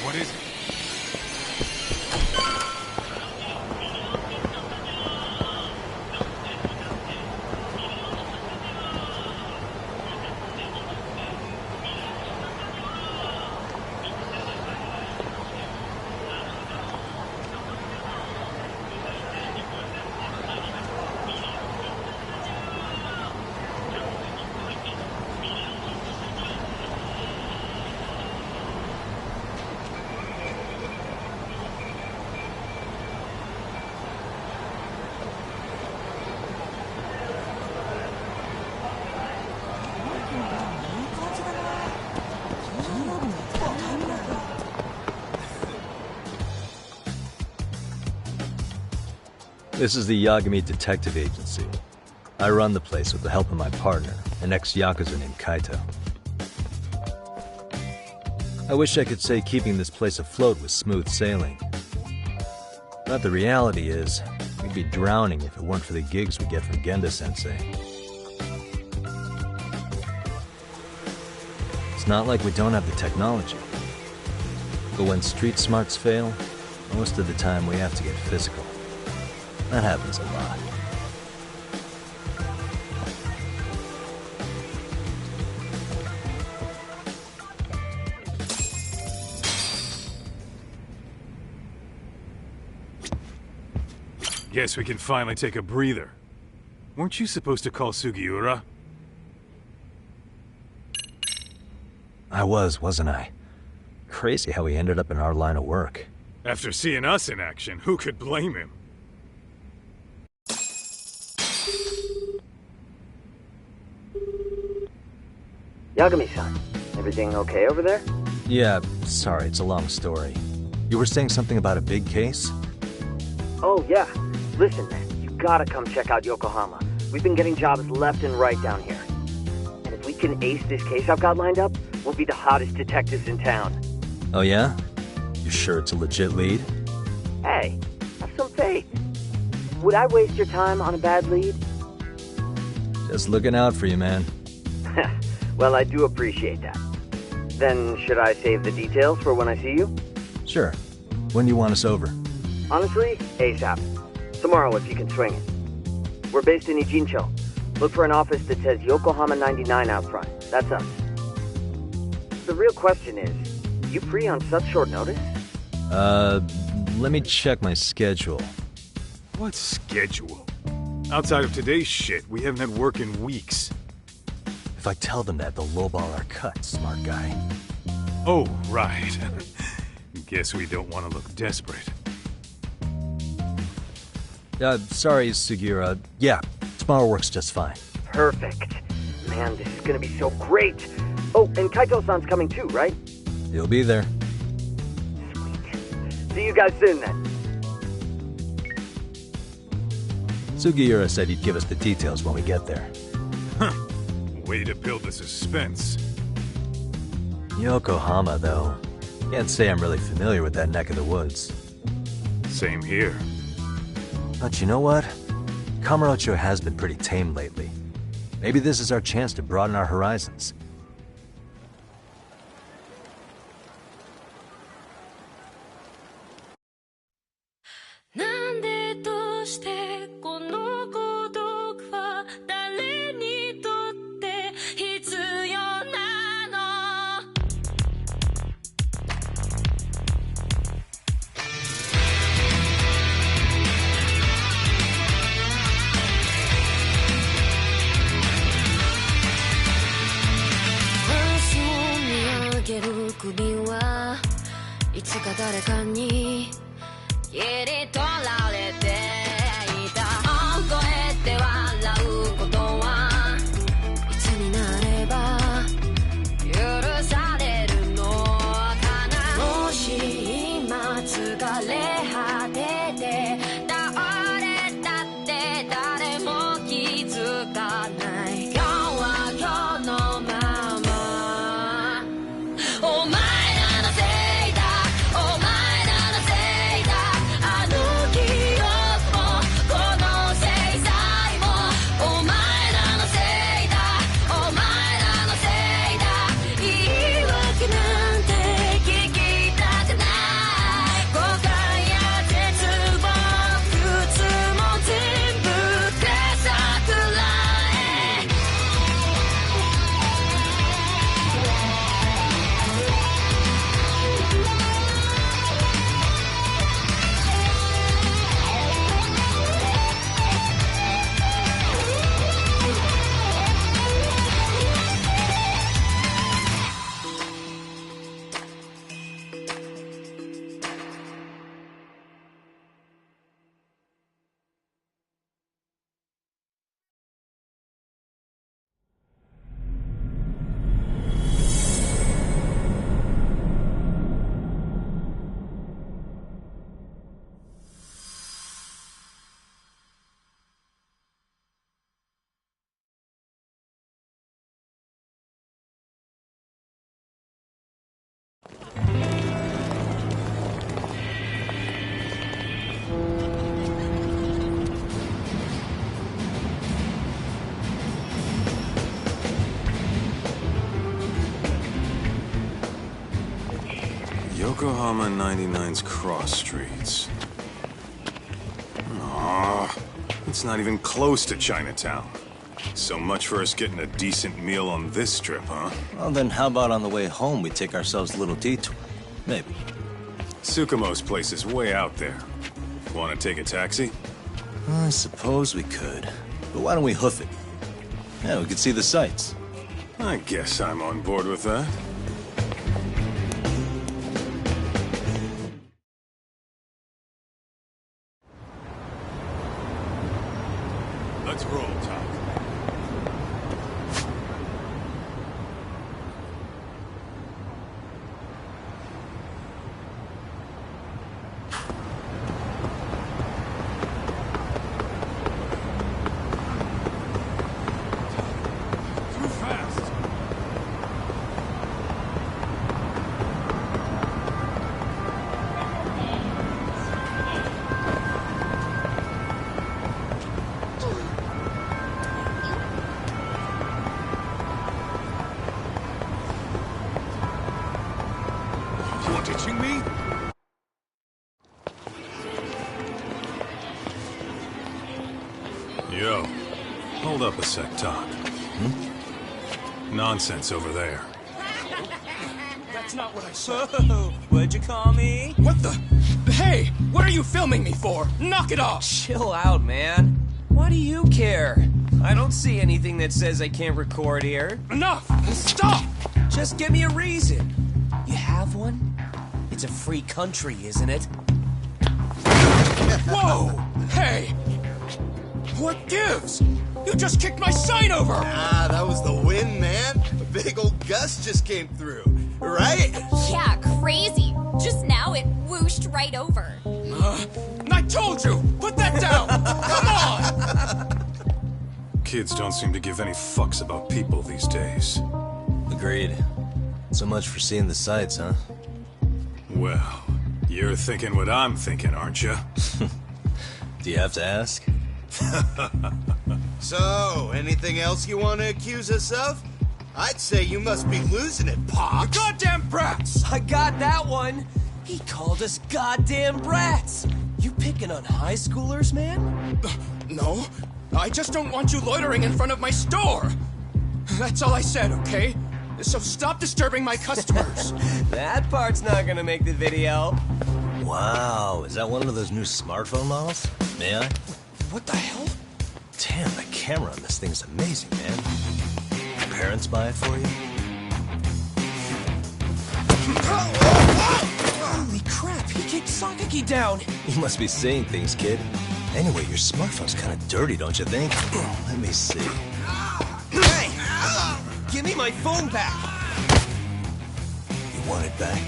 What is it? This is the Yagami Detective Agency. I run the place with the help of my partner, an ex-Yakuza named Kaito. I wish I could say keeping this place afloat was smooth sailing. But the reality is, we'd be drowning if it weren't for the gigs we get from Genda-sensei. It's not like we don't have the technology. But when street smarts fail, most of the time we have to get physical. That happens a lot. Guess we can finally take a breather. Weren't you supposed to call Sugiura? I wasn't I? Crazy how he ended up in our line of work. After seeing us in action, who could blame him? Yagami-san, everything okay over there? Yeah, sorry, it's a long story. You were saying something about a big case? Oh, yeah. Listen, man, you gotta come check out Yokohama. We've been getting jobs left and right down here. And if we can ace this case I've got lined up, we'll be the hottest detectives in town. Oh yeah? You sure it's a legit lead? Hey, have some faith. Would I waste your time on a bad lead? Just looking out for you, man. Well, I do appreciate that. Then, should I save the details for when I see you? Sure. When do you want us over? Honestly, ASAP. Tomorrow if you can swing it. We're based in Ijincho. Look for an office that says Yokohama 99 out front. That's us. The real question is, you free on such short notice? Let me check my schedule. What schedule? Outside of today's shit, we haven't had work in weeks. If I tell them that, they'll lowball our cut, smart guy. Oh, right. Guess we don't want to look desperate. Sorry, Sugiura. Yeah, tomorrow works just fine. Perfect. Man, this is gonna be so great. Oh, and Kaito-san's coming too, right? He'll be there. Sweet. See you guys soon then. Sugiura said he'd give us the details when we get there. Huh. Way to build the suspense. Yokohama, though. Can't say I'm really familiar with that neck of the woods. Same here. But you know what? Kamurocho has been pretty tame lately. Maybe this is our chance to broaden our horizons. Yokohama 99's cross streets. Aw, it's not even close to Chinatown. So much for us getting a decent meal on this strip, huh? Well, then how about on the way home we take ourselves a little detour? Maybe. Tsukumo's place is way out there. Want to take a taxi? I suppose we could. But why don't we hoof it? Yeah, we could see the sights. I guess I'm on board with that. Let's roll, Tom. Too fast. You ditching me? Yo, hold up a sec, Doc. Nonsense over there. That's not what I said. Whoa, what'd you call me? What the? Hey, what are you filming me for? Knock it off! Chill out, man. Why do you care? I don't see anything that says I can't record here. Enough! Stop! Just give me a reason. You have one? It's a free country, isn't it? Whoa! Hey! What gives? You just kicked my sign over! Ah, that was the wind, man. A big old gust just came through, right? Yeah, crazy. Just now it whooshed right over. I told you! Put that down! Come on! Kids don't seem to give any fucks about people these days. Agreed. So much for seeing the sights, huh? Well, you're thinking what I'm thinking, aren't you? Do you have to ask? So, anything else you want to accuse us of? I'd say you must be losing it, Pops. You goddamn brats! I got that one. He called us goddamn brats. You picking on high schoolers, man? No, I just don't want you loitering in front of my store. That's all I said, okay? So stop disturbing my customers. That part's not gonna make the video. Wow, is that one of those new smartphone models? May I? What the hell? Damn, the camera on this thing's amazing, man. Your parents buy it for you? Holy crap, he kicked Sakaki down. You must be seeing things, kid. Anyway, your smartphone's kind of dirty, don't you think? Let me see. Hey! Give me my phone back! You want it back?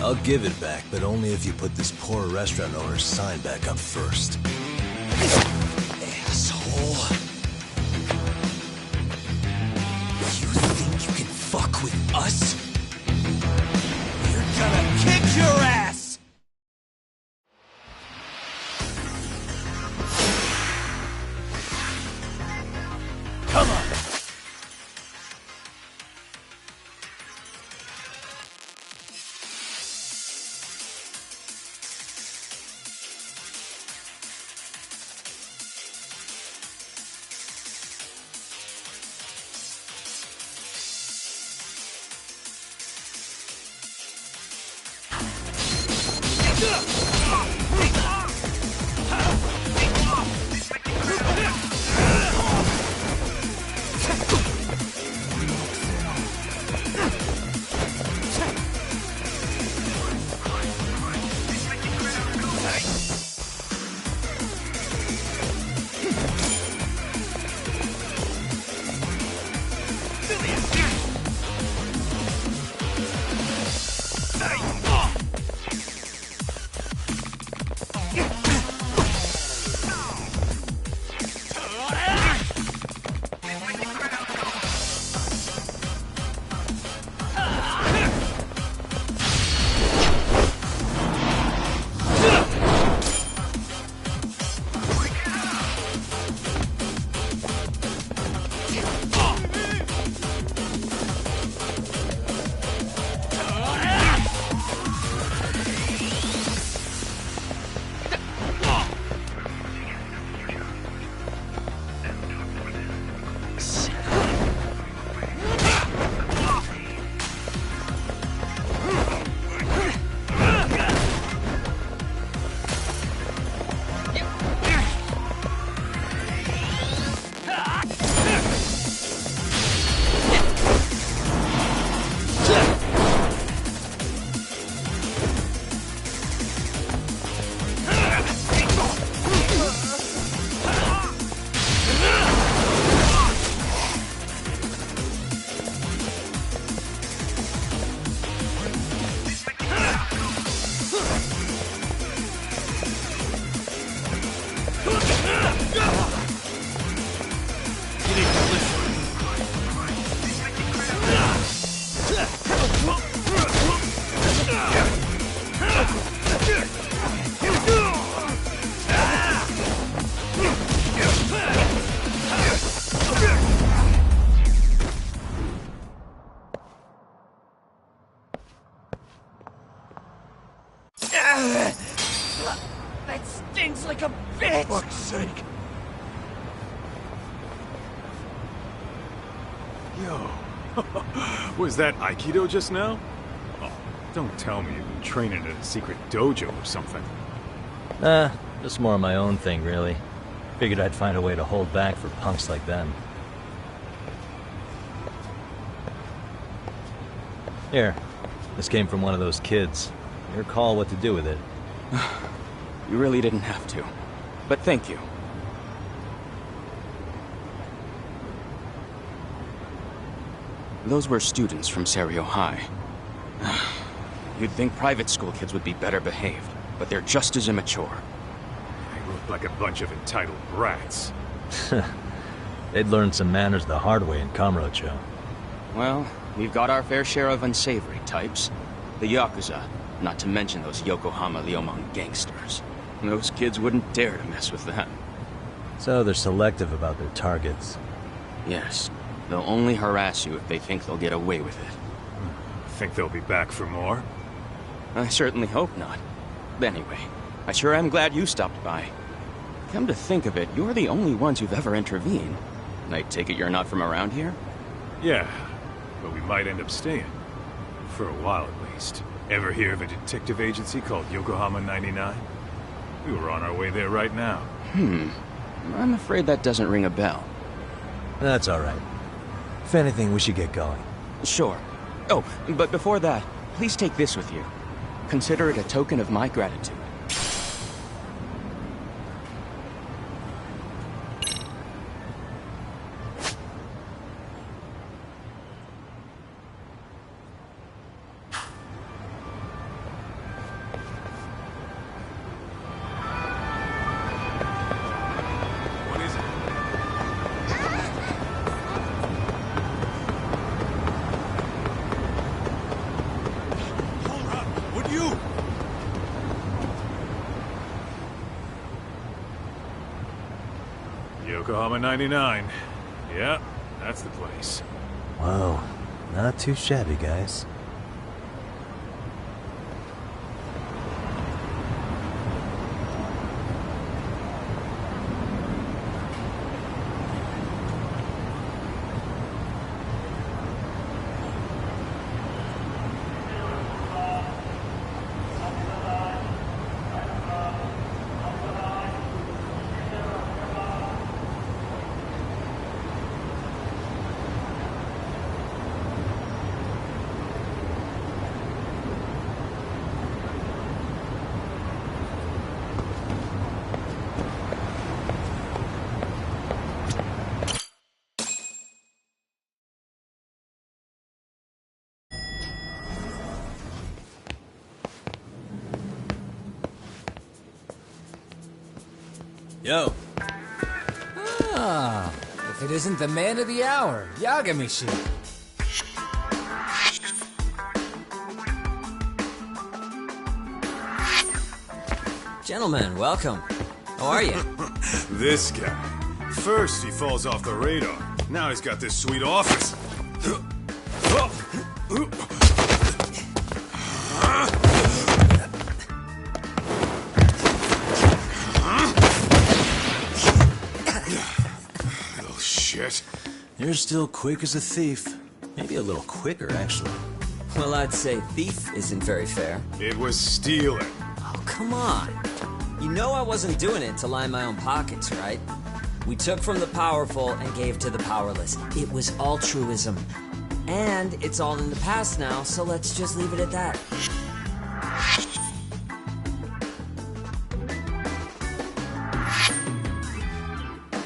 I'll give it back, but only if you put this poor restaurant owner's sign back up first. Asshole. You think you can fuck with us? You're gonna kick your ass! Come on! That stings like a bitch! For fuck's sake. Yo. Was that Aikido just now? Oh, don't tell me you've been training at a secret dojo or something. Nah, just more of my own thing, really. Figured I'd find a way to hold back for punks like them. Here, this came from one of those kids. Your call what to do with it. You really didn't have to. But thank you. Those were students from Serio High. You'd think private school kids would be better behaved, but they're just as immature. They look like a bunch of entitled brats. They'd learned some manners the hard way in Kamurocho. Well, we've got our fair share of unsavory types. The Yakuza, not to mention those Yokohama Liomon gangsters. Those kids wouldn't dare to mess with them. So they're selective about their targets. Yes, they'll only harass you if they think they'll get away with it. Think they'll be back for more? I certainly hope not. Anyway, I sure am glad you stopped by. Come to think of it, you're the only ones who've ever intervened. I take it you're not from around here? Yeah, but we might end up staying. For a while at least. Ever hear of a detective agency called Yokohama 99? We were on our way there right now. I'm afraid that doesn't ring a bell. That's alright. If anything, we should get going. Sure. Oh, but before that, please take this with you. Consider it a token of my gratitude. What is it? Hold up! Would you? Yokohama 99. Yeah, that's the place. Whoa, not too shabby, guys. Yo. Ah, if it isn't the man of the hour, Yagamishi. Gentlemen, welcome. How are you? This guy. First he falls off the radar. Now he's got this sweet office. Little shit. You're still quick as a thief. Maybe a little quicker, actually. Well, I'd say thief isn't very fair. It was stealing. Oh, come on. You know I wasn't doing it to line my own pockets, right? We took from the powerful and gave to the powerless. It was altruism. And it's all in the past now, so let's just leave it at that.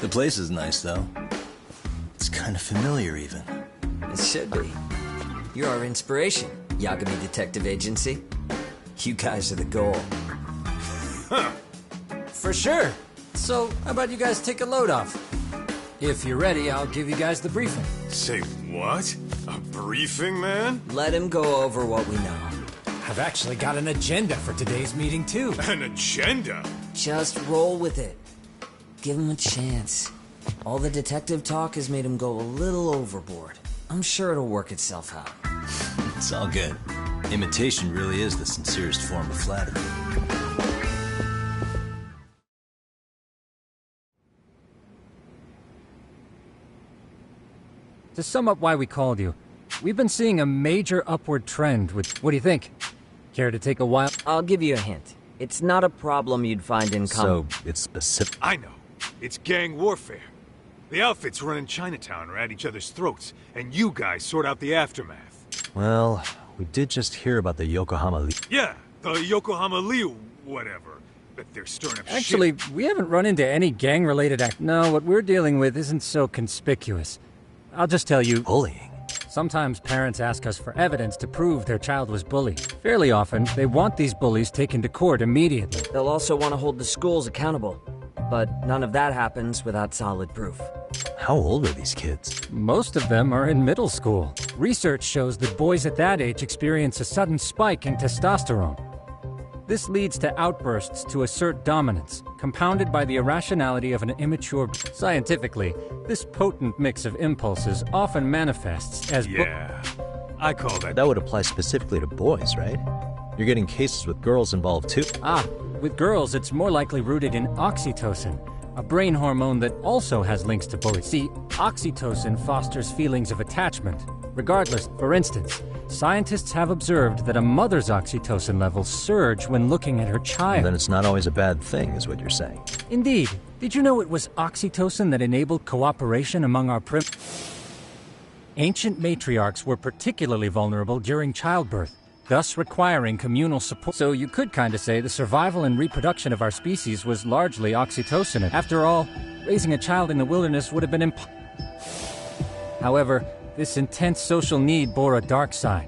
The place is nice, though. It's kind of familiar, even. It should be. You're our inspiration, Yagami Detective Agency. You guys are the goal. For sure. So, how about you guys take a load off? If you're ready, I'll give you guys the briefing. Say what? A briefing, man? Let him go over what we know. I've actually got an agenda for today's meeting, too. An agenda? Just roll with it. Give him a chance. All the detective talk has made him go a little overboard. I'm sure it'll work itself out. It's all good. Imitation really is the sincerest form of flattery. To sum up why we called you, we've been seeing a major upward trend with... What do you think? Care to take a while? I'll give you a hint. It's not a problem you'd find in So, it's specific. I know. It's gang warfare. The outfits running Chinatown are at each other's throats, and you guys sort out the aftermath. Well, we did just hear about the Yokohama Yeah, the Yokohama Liu, whatever. But they're stirring up Actually, shit. we haven't run into any gang-related act. No, what we're dealing with isn't so conspicuous. I'll just tell you... Bullying? Sometimes parents ask us for evidence to prove their child was bullied. Fairly often, they want these bullies taken to court immediately. They'll also want to hold the schools accountable. But none of that happens without solid proof. How old are these kids? Most of them are in middle school. Research shows that boys at that age experience a sudden spike in testosterone. This leads to outbursts to assert dominance, compounded by the irrationality of an immature... Scientifically, this potent mix of impulses often manifests as... Yeah, I call that... That would apply specifically to boys, right? You're getting cases with girls involved too. With girls, it's more likely rooted in oxytocin, a brain hormone that also has links to bullying. See, oxytocin fosters feelings of attachment. Regardless, for instance, scientists have observed that a mother's oxytocin levels surge when looking at her child. And then it's not always a bad thing, is what you're saying. Indeed. Did you know it was oxytocin that enabled cooperation among our Ancient matriarchs were particularly vulnerable during childbirth, thus requiring communal support. So you could kinda say the survival and reproduction of our species was largely oxytocin. After all, raising a child in the wilderness would have been impossible. However, this intense social need bore a dark side.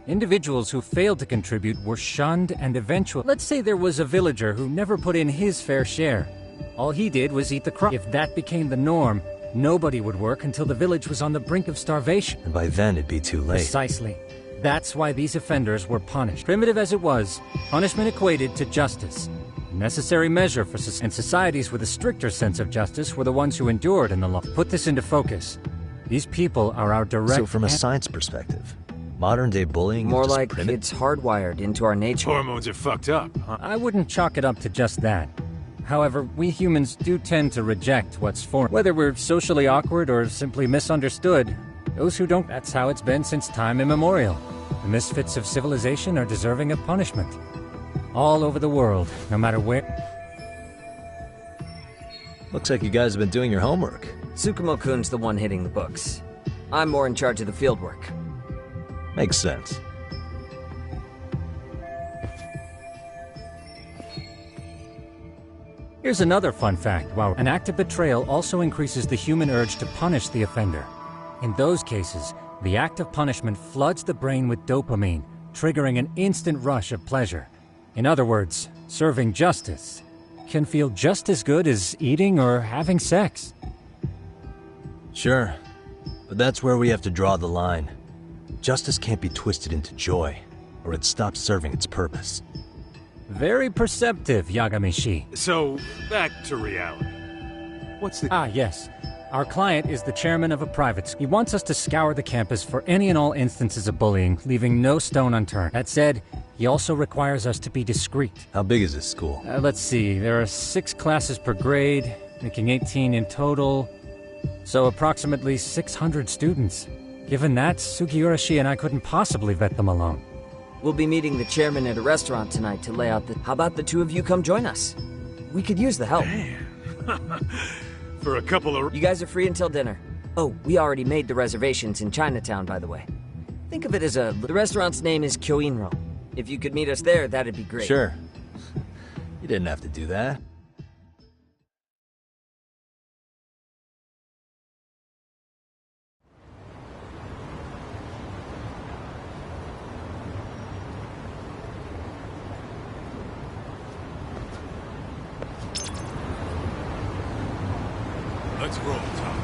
Individuals who failed to contribute were shunned and eventually... Let's say there was a villager who never put in his fair share. All he did was eat the crop. If that became the norm, nobody would work until the village was on the brink of starvation. And by then it'd be too late. Precisely. That's why these offenders were punished. Primitive as it was, punishment equated to justice. A necessary measure for and societies with a stricter sense of justice were the ones who endured in the law. Put this into focus. These people are our direct... So from a science perspective, modern-day bullying More is just like primitive? it's hardwired into our nature. Hormones are fucked up, huh? I wouldn't chalk it up to just that. However, we humans do tend to reject what's foreign. Whether we're socially awkward or simply misunderstood, those who don't, that's how it's been since time immemorial. The misfits of civilization are deserving of punishment. All over the world, no matter where... Looks like you guys have been doing your homework. Tsukumo-kun's the one hitting the books. I'm more in charge of the fieldwork. Makes sense. Here's another fun fact. Wow. An act of betrayal also increases the human urge to punish the offender. In those cases, the act of punishment floods the brain with dopamine, triggering an instant rush of pleasure. In other words, serving justice can feel just as good as eating or having sex. Sure, but that's where we have to draw the line. Justice can't be twisted into joy, or it stops serving its purpose. Very perceptive, Yagamishi. So, back to reality. What's the... Yes. Our client is the chairman of a private school. He wants us to scour the campus for any and all instances of bullying, leaving no stone unturned. That said, he also requires us to be discreet. How big is this school? Let's see, there are 6 classes per grade, making 18 in total. So approximately 600 students. Given that, Sugiurashi and I couldn't possibly vet them alone. We'll be meeting the chairman at a restaurant tonight to lay out the... How about the two of you come join us? We could use the help. For a couple of... You guys are free until dinner. Oh, we already made the reservations in Chinatown, by the way. Think of it as a... The restaurant's name is Kyoinro. If you could meet us there, that'd be great. Sure. You didn't have to do that. Let's roll, Tom.